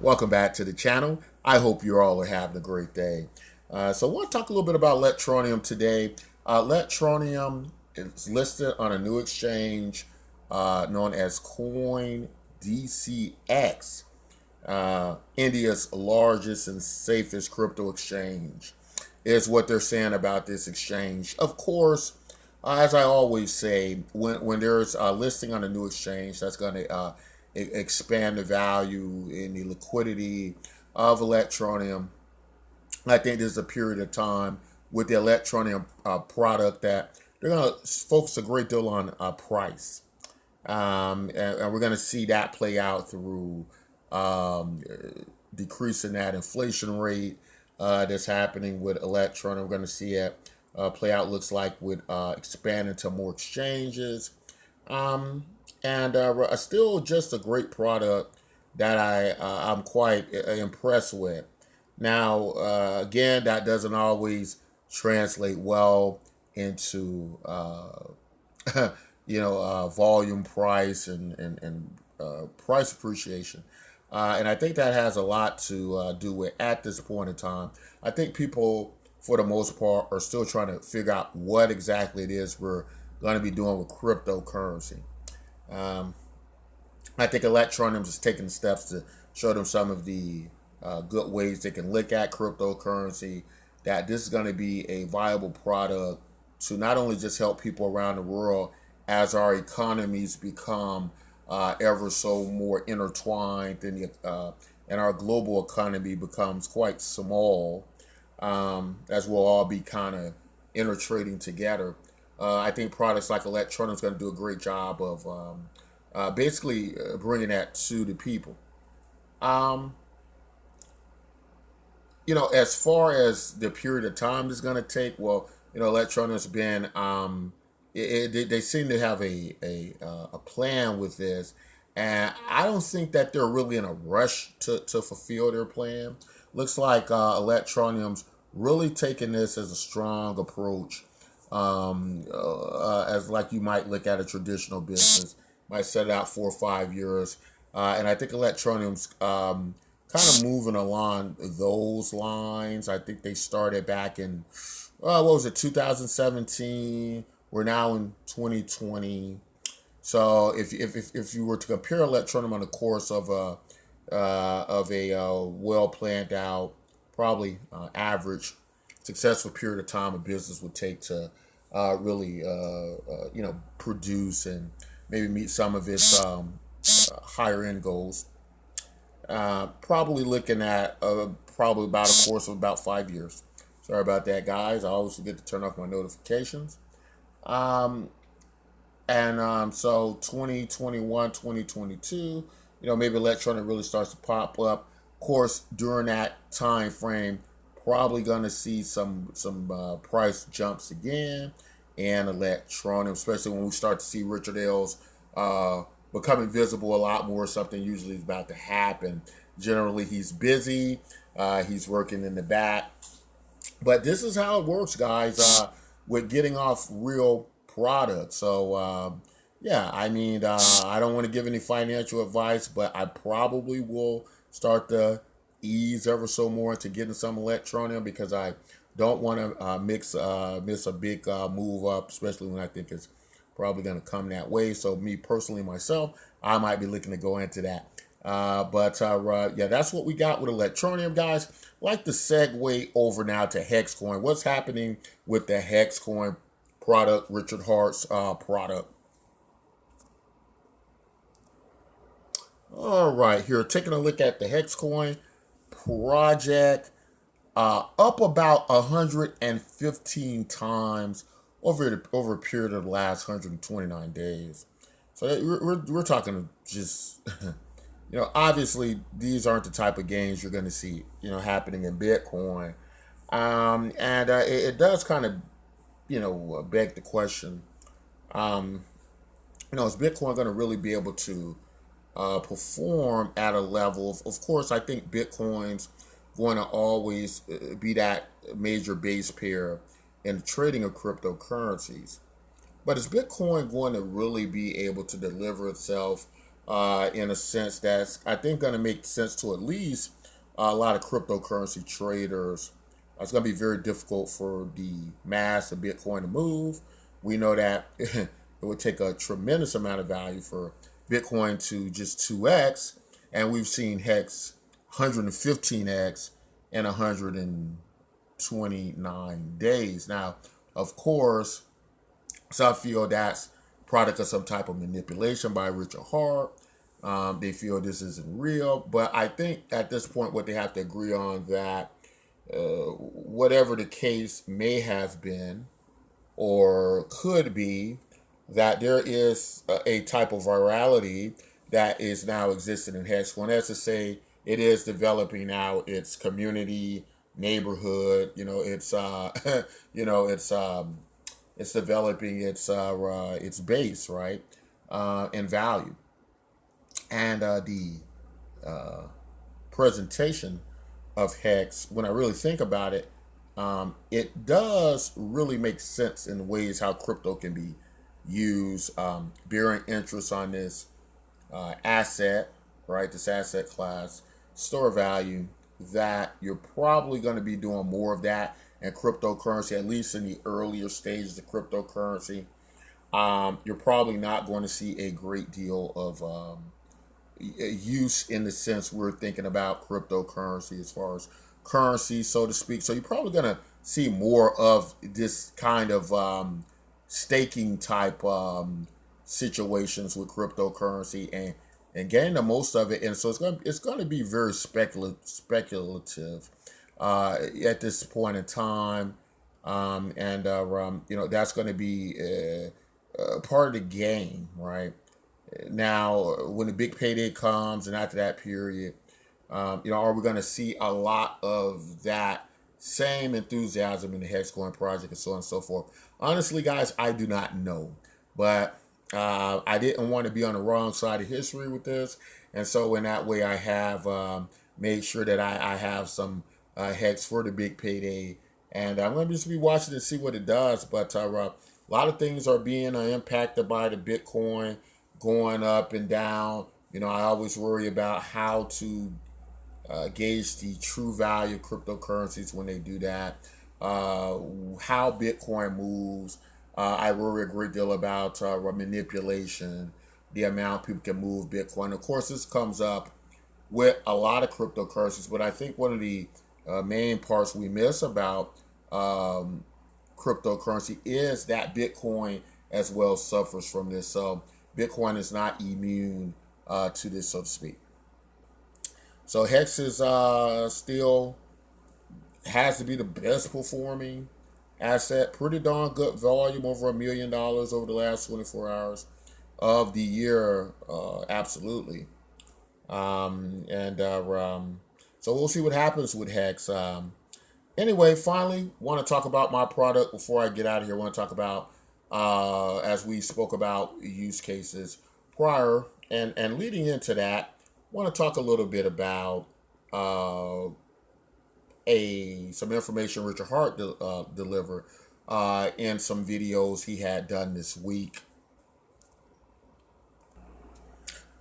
Welcome back to the channel. I hope you all are having a great day. So I want to talk a little bit about Electroneum today. Electroneum is listed on a new exchange known as CoinDCX, India's largest and safest crypto exchange, is what they're saying about this exchange. Of course, as I always say, when there's a listing on a new exchange, that's going to expand the value and the liquidity of Electroneum. I think there's a period of time with the Electroneum product that they're going to focus a great deal on price. And we're going to see that play out through decreasing that inflation rate that's happening with Electroneum. We're going to see it play out, looks like, with expanding to more exchanges. And still just a great product that I'm quite impressed with. Now, again, that doesn't always translate well into volume, price, and price appreciation. And I think that has a lot to do with at this point in time. I think people, for the most part, are still trying to figure out what exactly it is we're going to be doing with cryptocurrency. Um, I think Electroneum is taking steps to show them some of the good ways they can look at cryptocurrency, that this is going to be a viable product to not only just help people around the world as our economies become ever so more intertwined and our global economy becomes quite small, as we'll all be kind of intertrading together. I think products like Electroneum is going to do a great job of basically bringing that to the people. Um, as far as the period of time it's going to take, well, Electroneum's been, they seem to have a plan with this, and I don't think that they're really in a rush to fulfill their plan. Looks like Electroneum's really taking this as a strong approach, as like you might look at a traditional business, might set it out 4 or 5 years, and I think Electroneum's kind of moving along those lines. I think they started back in what was it, 2017. We're now in 2020. So if you were to compare Electroneum on the course of a well planned out, probably average successful period of time a business would take to really produce and maybe meet some of its higher end goals. Probably looking at probably about a course of about 5 years. Sorry about that, guys. I always forget to turn off my notifications. Um, so 2021, 2022, maybe Electronic really starts to pop up. Of course, during that time frame, probably going to see some price jumps again, and Electronic, especially when we start to see Richard L's becoming visible a lot more. Something usually is about to happen. Generally, he's busy. He's working in the back. But this is how it works, guys, with getting off real products. So, yeah, I mean, I don't want to give any financial advice, but I probably will start to ease ever so more into getting some Electroneum, because I don't want to miss a big move up, especially when I think it's probably going to come that way. So me personally, myself, I might be looking to go into that. Yeah, that's what we got with Electroneum, guys. I'd like to segue over now to Hexcoin. What's happening with the Hexcoin product, Richard Hart's product? All right, here, taking a look at the Hexcoin project, up about 115 times over a period of the last 129 days. So we're talking just, obviously these aren't the type of gains you're going to see, happening in Bitcoin. And it does kind of, beg the question, um, is Bitcoin going to really be able to perform at a level of course, I think Bitcoin's going to always be that major base pair in the trading of cryptocurrencies. But is Bitcoin going to really be able to deliver itself in a sense that's, I think, going to make sense to at least a lot of cryptocurrency traders. It's going to be very difficult for the mass of Bitcoin to move. We know that it would take a tremendous amount of value for Bitcoin to just 2x, and we've seen Hex 115x in 129 days. Now, of course, some feel that's product of some type of manipulation by Richard Hart. They feel this isn't real, but I think at this point, what they have to agree on that whatever the case may have been or could be, that there is a type of virality that is now existing in Hex. One has to say it is developing now its community, neighborhood. It's developing its base, right, in value, and the presentation of Hex. When I really think about it, it does really make sense in ways how crypto can be used, bearing interest on this asset, right? This asset class, store value. That you're probably going to be doing more of that in cryptocurrency, at least in the earlier stages of cryptocurrency. You're probably not going to see a great deal of use in the sense we're thinking about cryptocurrency as far as currency, so to speak. So you're probably going to see more of this kind of staking type situations with cryptocurrency and gain the most of it. And so it's going to be very speculative at this point in time. That's going to be part of the game, right? Now, when the big payday comes, and after that period, are we going to see a lot of that same enthusiasm in the Hexcoin project and so on and so forth? Honestly, guys, I do not know, but I didn't want to be on the wrong side of history with this, and so in that way, I have made sure that I have some Hex for the big payday, and I'm going to just be watching to see what it does. But a lot of things are being impacted by the Bitcoin going up and down. I always worry about how to gauge the true value of cryptocurrencies when they do that. How Bitcoin moves. I worry a great deal about manipulation, the amount people can move Bitcoin. Of course, this comes up with a lot of cryptocurrencies, but I think one of the main parts we miss about cryptocurrency is that Bitcoin as well suffers from this. So Bitcoin is not immune to this, so to speak. So Hex is still has to be the best performing asset. Pretty darn good volume, over $1 million over the last 24 hours of the year. Absolutely. So we'll see what happens with Hex. Anyway, finally, want to talk about my product before I get out of here. I want to talk about, as we spoke about use cases prior, and leading into that, want to talk a little bit about some information Richard Hart delivered in some videos he had done this week.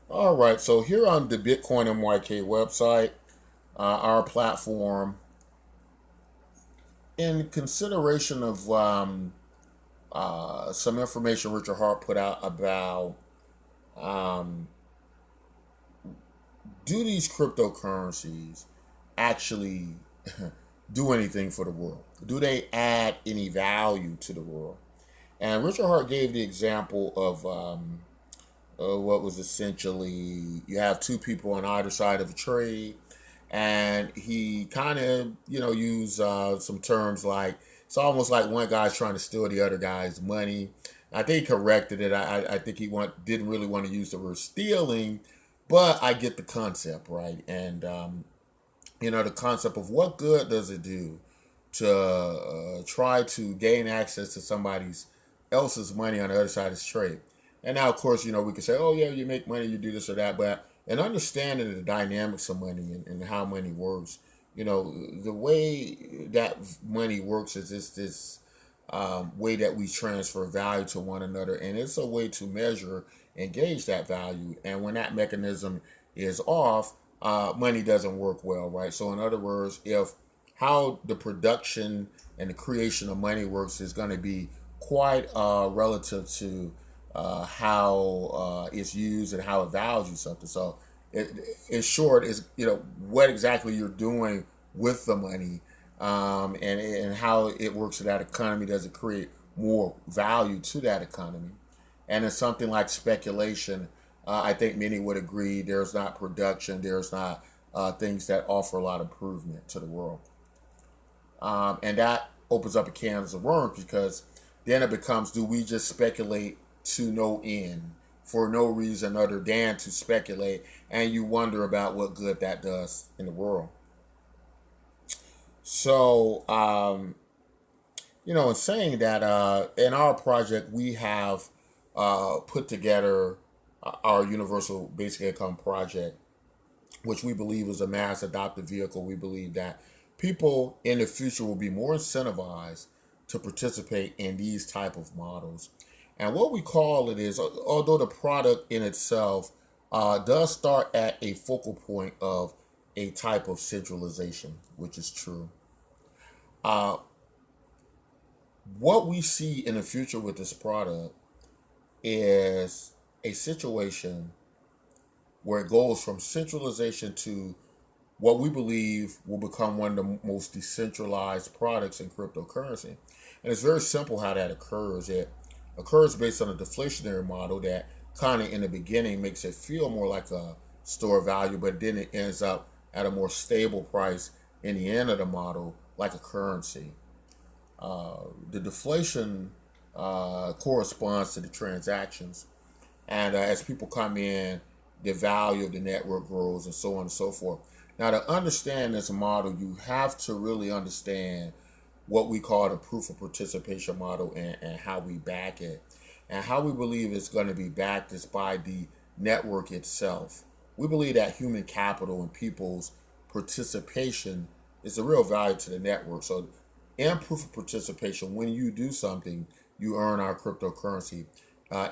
All right, so here on the Bitcoin MYK website, our platform, in consideration of some information Richard Hart put out about do these cryptocurrencies actually do anything for the world? Do they add any value to the world? And Richard Hart gave the example of what was essentially, you have two people on either side of a trade, and he kind of used some terms like, it's almost like one guy's trying to steal the other guy's money. I think he corrected it. I think he didn't really want to use the word stealing, but I get the concept, right? And the concept of what good does it do to try to gain access to somebody's else's money on the other side of the trade. And now, of course, we can say, oh, yeah, you make money, you do this or that. But an understanding the dynamics of money and how money works, the way that money works is this way that we transfer value to one another. And it's a way to measure engage that value. And when that mechanism is off, money doesn't work well, right? So in other words, if how the production and the creation of money works is going to be quite relative to how it's used and how it values something. So, it, in short, is what exactly you're doing with the money, and how it works in that economy. Does it create more value to that economy? And in something like speculation, I think many would agree there's not production, there's not things that offer a lot of improvement to the world. And that opens up a can of worms, because then it becomes, do we just speculate to no end for no reason other than to speculate? And you wonder about what good that does in the world. So, in saying that, in our project, we have put together our Universal Basic Income project, which we believe is a mass adoptive vehicle. We believe that people in the future will be more incentivized to participate in these type of models. And what we call it is, although the product in itself does start at a focal point of a type of centralization, which is true. Uh, what we see in the future with this product is a situation where it goes from centralization to what we believe will become one of the most decentralized products in cryptocurrency. And it's very simple how that occurs. It occurs based on a deflationary model that kind of in the beginning makes it feel more like a store of value, but then it ends up at a more stable price in the end of the model, like a currency. The deflation corresponds to the transactions. And as people come in, the value of the network grows and so on and so forth. Now, to understand this model, you have to really understand what we call the proof of participation model, and how we back it. And how we believe it's going to be backed is by the network itself. We believe that human capital and people's participation is the real value to the network. So in proof of participation, when you do something, you earn our cryptocurrency.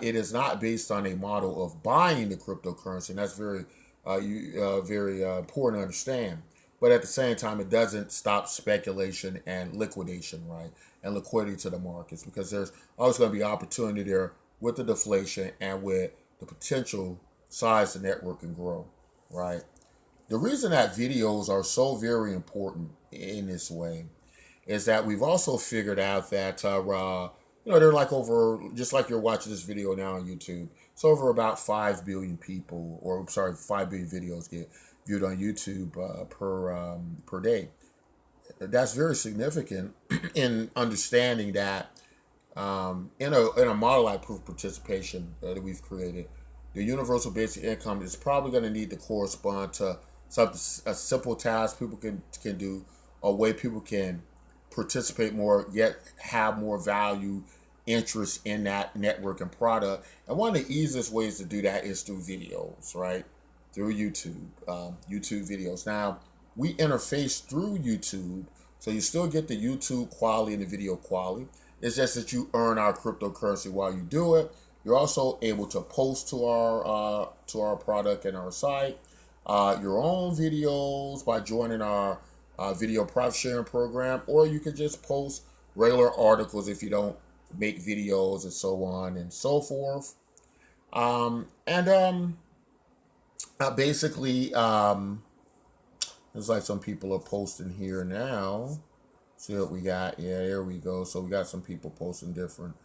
It is not based on a model of buying the cryptocurrency, and that's very important to understand. But at the same time, it doesn't stop speculation and liquidation, right? And liquidity to the markets, because there's always going to be opportunity there with the deflation and with the potential size the network can grow, right? The reason that videos are so very important in this way is that we've also figured out that they're like over, just like you're watching this video now on YouTube, it's over about 5 billion people, or sorry, 5 billion videos get viewed on YouTube per day. That's very significant in understanding that in a model like proof of participation that we've created, the universal basic income is probably going to need to correspond to something, a simple task people can do, a way people can participate more, yet have more value, interest in that network and product. And one of the easiest ways to do that is through videos, right? Through YouTube, YouTube videos. Now, we interface through YouTube, so you still get the YouTube quality and the video quality. It's just that you earn our cryptocurrency while you do it. You're also able to post to our product and our site your own videos by joining our video profit sharing program, or you can just post regular articles if you don't make videos, and so on and so forth. Basically, there's like some people are posting here now. See what we got? Yeah, there we go. So we got some people posting different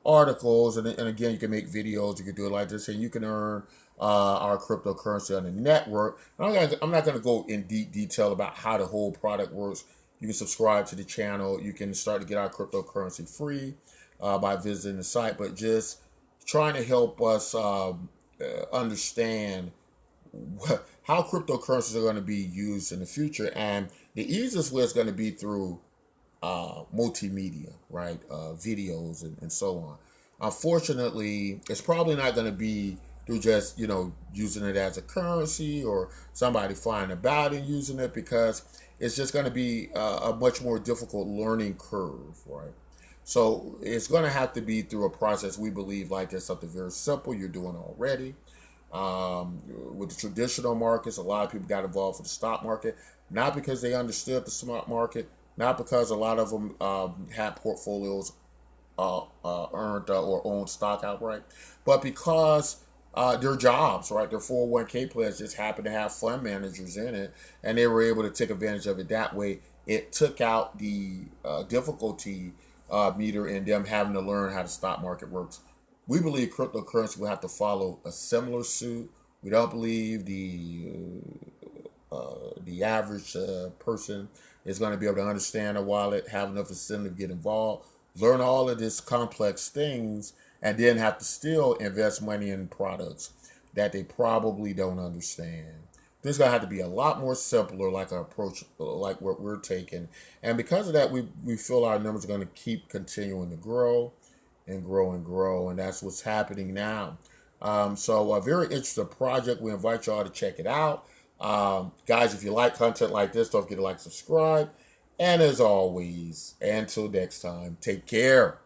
articles, and again, you can make videos. You can do it like this, and you can earn our cryptocurrency on the network. And I'm not going to go in deep detail about how the whole product works. You can subscribe to the channel. You can start to get our cryptocurrency free by visiting the site, but just trying to help us understand how cryptocurrencies are going to be used in the future. And the easiest way is going to be through multimedia, right? Videos and so on. Unfortunately, it's probably not going to be through just, using it as a currency or somebody flying about and using it, because it's just going to be a much more difficult learning curve, right? So it's going to have to be through a process. We believe like there's something very simple you're doing already. With the traditional markets, a lot of people got involved with the stock market, not because they understood the stock market, not because a lot of them had portfolios earned or owned stock outright, but because their jobs, right? Their 401k plans just happened to have fund managers in it, and they were able to take advantage of it that way. It took out the difficulty meter in them having to learn how the stock market works. We believe cryptocurrency will have to follow a similar suit. We don't believe the average person is going to be able to understand a wallet, have enough incentive to get involved, learn all of these complex things, and then have to still invest money in products that they probably don't understand. This is going to have to be a lot more simpler, like our approach, like what we're taking. And because of that, we feel our numbers are going to keep continuing to grow and grow and grow. And that's what's happening now. So a very interesting project. We invite y'all to check it out. Guys, if you like content like this, don't forget to like, subscribe. And as always, until next time, take care.